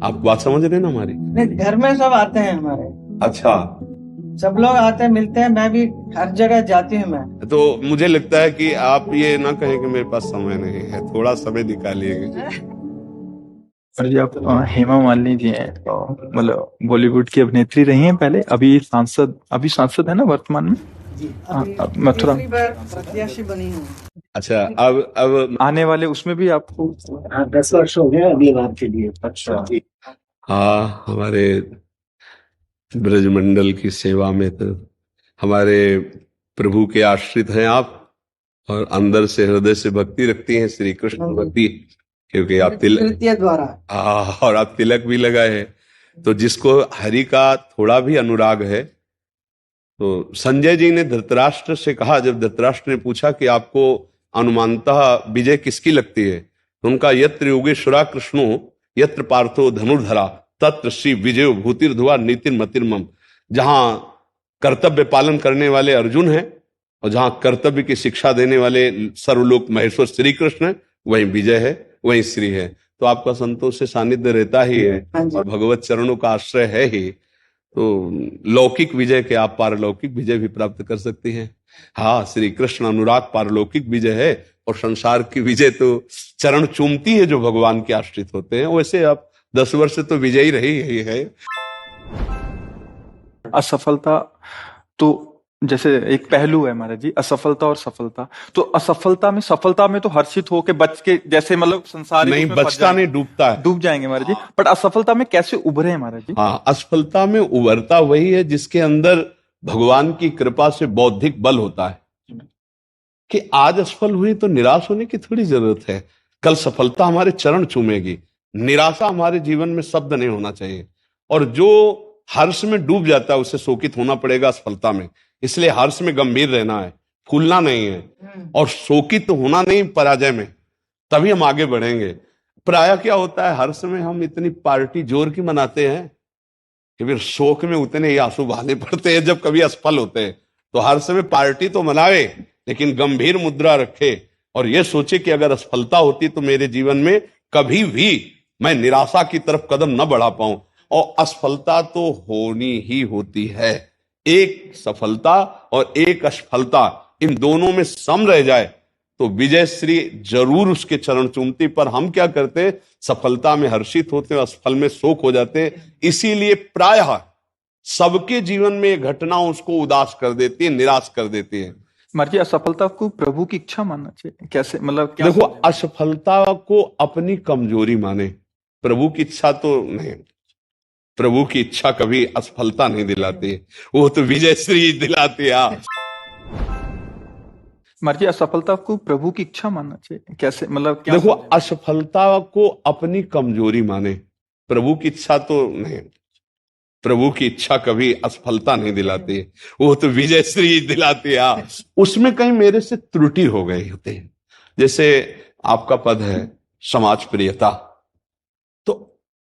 आप बात समझ रहे हैं ना हमारी? नहीं, घर में सब आते हैं हमारे। अच्छा। सब लोग आते हैं, मिलते हैं। मैं भी हर जगह जाती हूँ मैं। तो मुझे लगता है कि आप ये ना कहें कि मेरे पास समय नहीं है, थोड़ा समय निकालिएगा। और जी आप हेमा मालिनी जी हैं, तो मतलब बॉलीवुड की अभिनेत्री रही हैं पहले, अभी सांसद है ना वर्तमान में। जी, अब अभी मथुरा तीसरी बार प्रत्याशी बनी हूँ। अच्छा, अब आने वाले उसमें भी आपको। हाँ, 10 वर्ष हो गए अगली बार के लिए। अच्छा। जी। हाँ, हमारे ब्रजमंडल की सेवा में तो हमारे प्रभु के आश्रित हैं आप, और अंदर से हृदय से भक्ति रखती हैं, श्री कृष्ण भक्ति, क्योंकि आप तृतीय द्वारा। और आप तिलक भी लगाए हैं। तो जिसको हरि का थोड़ा भी अनुराग है, तो संजय जी ने धृतराष्ट्र से कहा, जब धृतराष्ट्र ने पूछा कि आपको अनुमानतः विजय किसकी लगती है, तो उनका यत्र योगेश्वरा कृष्णो यत्र पार्थो धनुर्धरा तत्र श्री विजयो भूतिर्धुआ नीतिर्मतिर्मम। जहां कर्तव्य पालन करने वाले अर्जुन हैं और जहां कर्तव्य की शिक्षा देने वाले सर्वलोक महेश्वर श्री कृष्ण है, वहीं विजय है, वहीं श्री है। तो आपका संतोष से सानिध्य रहता ही है और भगवत चरणों का आश्रय है ही, तो लौकिक विजय के आप पारलौकिक विजय भी प्राप्त कर सकती हैं। हाँ, श्री कृष्ण अनुराग पारलौकिक विजय है, और संसार की विजय तो चरण चूमती है जो भगवान के आश्रित होते हैं। वैसे आप 10 वर्ष से तो विजयी रही है। असफलता तो जैसे एक पहलू है महाराज जी, असफलता और सफलता। तो असफलता में, सफलता में तो हर्षित होके बच के, जैसे मतलब संसारिक नहीं, उसमें फंस बचता जाएंगे, नहीं, डूबता है। डूब जाएंगे महाराज जी। बट असफलता में कैसे उभरे हैं महाराज जी? हाँ, असफलता में उभरता वही है जिसके अंदर भगवान की कृपा से बौद्धिक बल होता है, कि आज असफल हुई तो निराश होने की थोड़ी जरूरत है। कल सफलता हमारे चरण चूमेगी। निराशा हमारे जीवन में शब्द नहीं होना चाहिए, और जो हर्ष में डूब जाता है उसे शोकित होना पड़ेगा असफलता में। इसलिए हर्ष में गंभीर रहना है, फूलना नहीं है, और शोकित होना नहीं पराजय में, तभी हम आगे बढ़ेंगे। प्रायः क्या होता है, हर्ष में हम इतनी पार्टी जोर की मनाते हैं कि फिर शोक में उतने ही आंसू बहाने पड़ते हैं जब कभी असफल होते हैं। तो हर्ष में पार्टी तो मनावे, लेकिन गंभीर मुद्रा रखे, और यह सोचे कि अगर असफलता होती तो मेरे जीवन में कभी भी मैं निराशा की तरफ कदम न बढ़ा पाऊं। और असफलता तो होनी ही होती है। एक सफलता और एक असफलता, इन दोनों में सम रह जाए तो विजय श्री जरूर उसके चरण चूमती। पर हम क्या करते हैं, सफलता में हर्षित होते हैं, असफल में शोक हो जाते हैं। इसीलिए प्रायः सबके जीवन में यह घटना उसको उदास कर देती है, निराश कर देती है। महाराज जी, असफलता को प्रभु की इच्छा मानना चाहिए कैसे, मतलब क्या? देखो, असफलता को अपनी कमजोरी माने, प्रभु की इच्छा तो नहीं। प्रभु की इच्छा कभी असफलता नहीं दिलाती है, वो तो विजय श्री दिलाती है। महाराज जी, असफलता को प्रभु की इच्छा मानना चाहिए कैसे, मतलब क्या? देखो, असफलता को अपनी कमजोरी माने, प्रभु की इच्छा तो नहीं। प्रभु की इच्छा कभी असफलता नहीं दिलाती है, वो तो विजय श्री दिलाती है। उसमें कहीं मेरे से त्रुटि हो गई होती है। जैसे आपका पद है समाज प्रियता, तो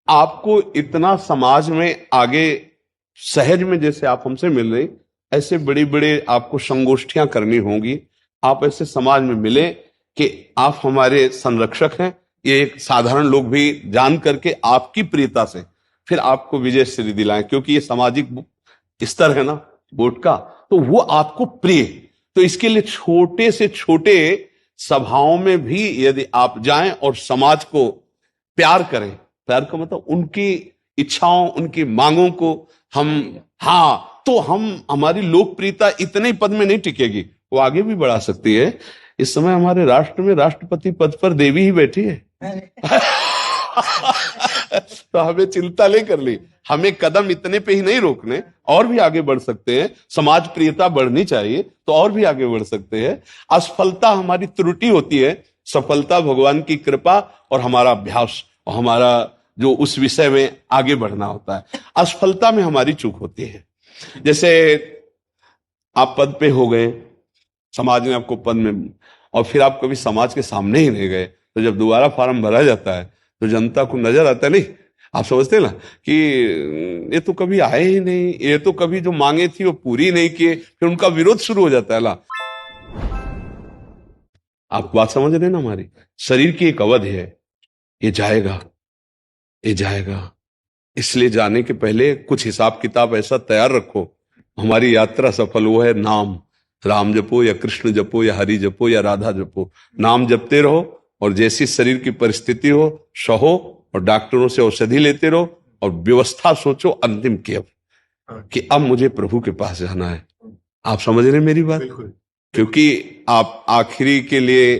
आपको इतना समाज में आगे सहज में, जैसे आप हमसे मिल रहे, ऐसे बड़ी बड़े आपको संगोष्ठियां करनी होंगी। आप ऐसे समाज में मिले कि आप हमारे संरक्षक हैं, ये एक साधारण लोग भी जान करके आपकी प्रियता से फिर आपको विजय श्री दिलाएं, क्योंकि ये सामाजिक स्तर है ना वोट का, तो वो आपको प्रिय। तो इसके लिए छोटे से छोटे सभाओं में भी यदि आप जाएं और समाज को प्यार करें, प्यार का मतलब उनकी इच्छाओं, उनकी मांगों को हम, हाँ, तो हमारी लोकप्रियता इतने ही पद में नहीं टिकेगी, वो आगे भी बढ़ा सकती है। इस समय हमारे राष्ट्र में राष्ट्रपति पद पर देवी ही बैठी है। तो हमें चिंता नहीं कर ली, हमें कदम इतने पे ही नहीं रोकने, और भी आगे बढ़ सकते हैं। समाज प्रियता बढ़नी चाहिए तो और भी आगे बढ़ सकते हैं। असफलता हमारी त्रुटि होती है, सफलता भगवान की कृपा और हमारा अभ्यास और हमारा जो उस विषय में आगे बढ़ना होता है। असफलता में हमारी चूक होती है। जैसे आप पद पे हो गए, समाज ने आपको पद में, और फिर आप कभी समाज के सामने ही नहीं गए, तो जब दोबारा फॉर्म भरा जाता है तो जनता को नजर आता है, नहीं, आप समझते हैं ना कि ये तो कभी आए ही नहीं, ये तो कभी जो मांगे थी वो पूरी नहीं किए, फिर उनका विरोध शुरू हो जाता है ना। आप बात समझ रहे हैं ना हमारी? शरीर की एक अवधि है, ये जाएगा, ये जाएगा, इसलिए जाने के पहले कुछ हिसाब किताब ऐसा तैयार रखो, हमारी यात्रा सफल हो है नाम, राम जपो या कृष्ण जपो या हरि जपो या राधा जपो, नाम जपते रहो और जैसी शरीर की परिस्थिति हो सहो, और डॉक्टरों से औषधि लेते रहो और व्यवस्था सोचो अंतिम की अब कि अब मुझे प्रभु के पास जाना है। आप समझ रहे हैं मेरी बात? क्योंकि आप आखिरी के लिए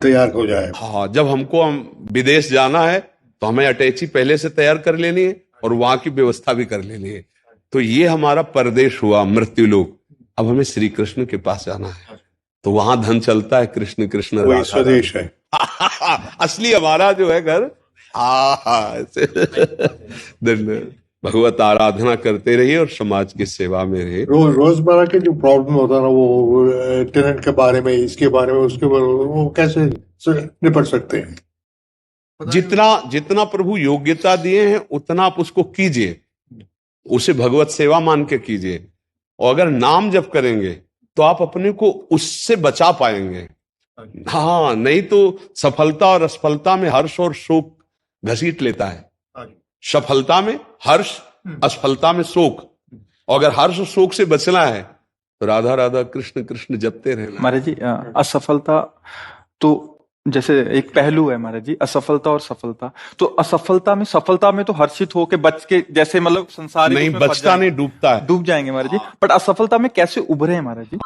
तैयार हो जाए। हाँ, जब हमको विदेश जाना है तो हमें अटैची पहले से तैयार कर लेनी है और वहां की व्यवस्था भी कर लेनी है। तो ये हमारा परदेश हुआ, मृत्यु लोक। अब हमें श्री कृष्ण के पास जाना है, तो वहां धन चलता है कृष्ण कृष्ण वही राधा स्वदेश है। असली हमारा जो है घर। धन्यवाद। भगवत आराधना करते रहिए और समाज की सेवा में रहिए। रोजमर्रा के जो प्रॉब्लम होता है ना, वो टेनेंट के बारे में, इसके बारे में, उसके बारे में, वो कैसे निपट सकते हैं? जितना प्रभु योग्यता दिए हैं उतना आप उसको कीजिए, उसे भगवत सेवा मान के कीजिए। और अगर नाम जप करेंगे तो आप अपने को उससे बचा पाएंगे। हाँ, नहीं तो सफलता और असफलता में हर्ष और शोक घसीट लेता है। सफलता में हर्ष, असफलता में शोक। और अगर हर्ष शोक से बचना है तो राधा राधा कृष्ण कृष्ण जपते रहना। महाराज जी, असफलता तो जैसे एक पहलू है महाराज जी, असफलता और सफलता। तो असफलता में, सफलता में तो हर्षित होके बच के, जैसे मतलब संसार नहीं, बचता नहीं, डूबता है, डूब जाएंगे महाराज जी। बट असफलता में कैसे उभरे हैं महाराज जी?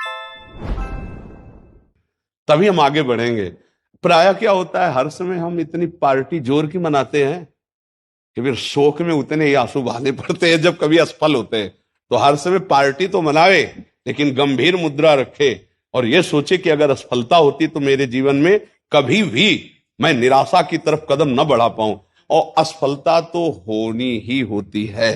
तभी हम आगे बढ़ेंगे। प्रायः क्या होता है, हर समय हम इतनी पार्टी जोर की मनाते हैं कि फिर शोक में उतने ही आंसू बहाने पड़ते हैं जब कभी असफल होते हैं। तो हर समय पार्टी तो मनावे, लेकिन गंभीर मुद्रा रखे और यह सोचे कि अगर असफलता होती तो मेरे जीवन में कभी भी मैं निराशा की तरफ कदम न बढ़ा पाऊं। और असफलता तो होनी ही होती है।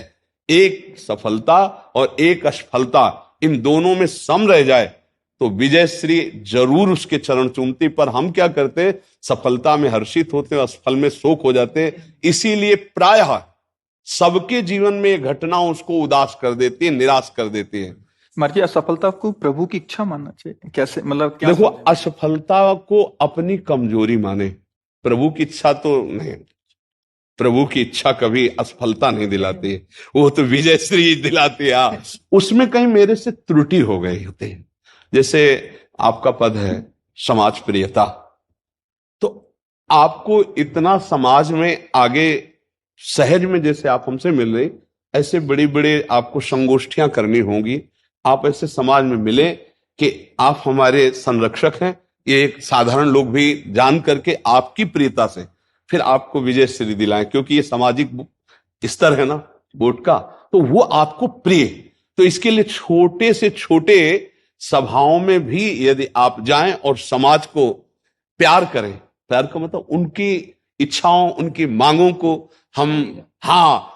एक सफलता और एक असफलता, इन दोनों में सम रह जाए तो विजय श्री जरूर उसके चरण चूमती। पर हम क्या करते, सफलता में हर्षित होते हैं, असफल में शोक हो जाते हैं। इसीलिए प्रायः सबके जीवन में ये घटना उसको उदास कर देती है, निराश कर देती है। महाराज, असफलता को प्रभु की इच्छा मानना चाहिए कैसे? मतलब क्या देखो, असफलता को अपनी कमजोरी माने, प्रभु की इच्छा तो नहीं। प्रभु की इच्छा कभी असफलता नहीं दिलाती है, वो तो विजय श्री दिलाती है। उसमें कहीं मेरे से त्रुटि हो गई होती है। जैसे आपका पद है समाज प्रियता, तो आपको इतना समाज में आगे सहज में, जैसे आप हमसे मिल रहे, ऐसे बड़ी बड़ी आपको संगोष्ठियां करनी होंगी। आप ऐसे समाज में मिले कि आप हमारे संरक्षक हैं, ये एक साधारण लोग भी जान करके आपकी प्रियता से फिर आपको विजय श्री दिलाएं, क्योंकि ये सामाजिक स्तर है ना वोट का, तो वो आपको प्रिय। तो इसके लिए छोटे से छोटे सभाओं में भी यदि आप जाएं और समाज को प्यार करें, प्यार का मतलब उनकी इच्छाओं, उनकी मांगों को हम, हाँ,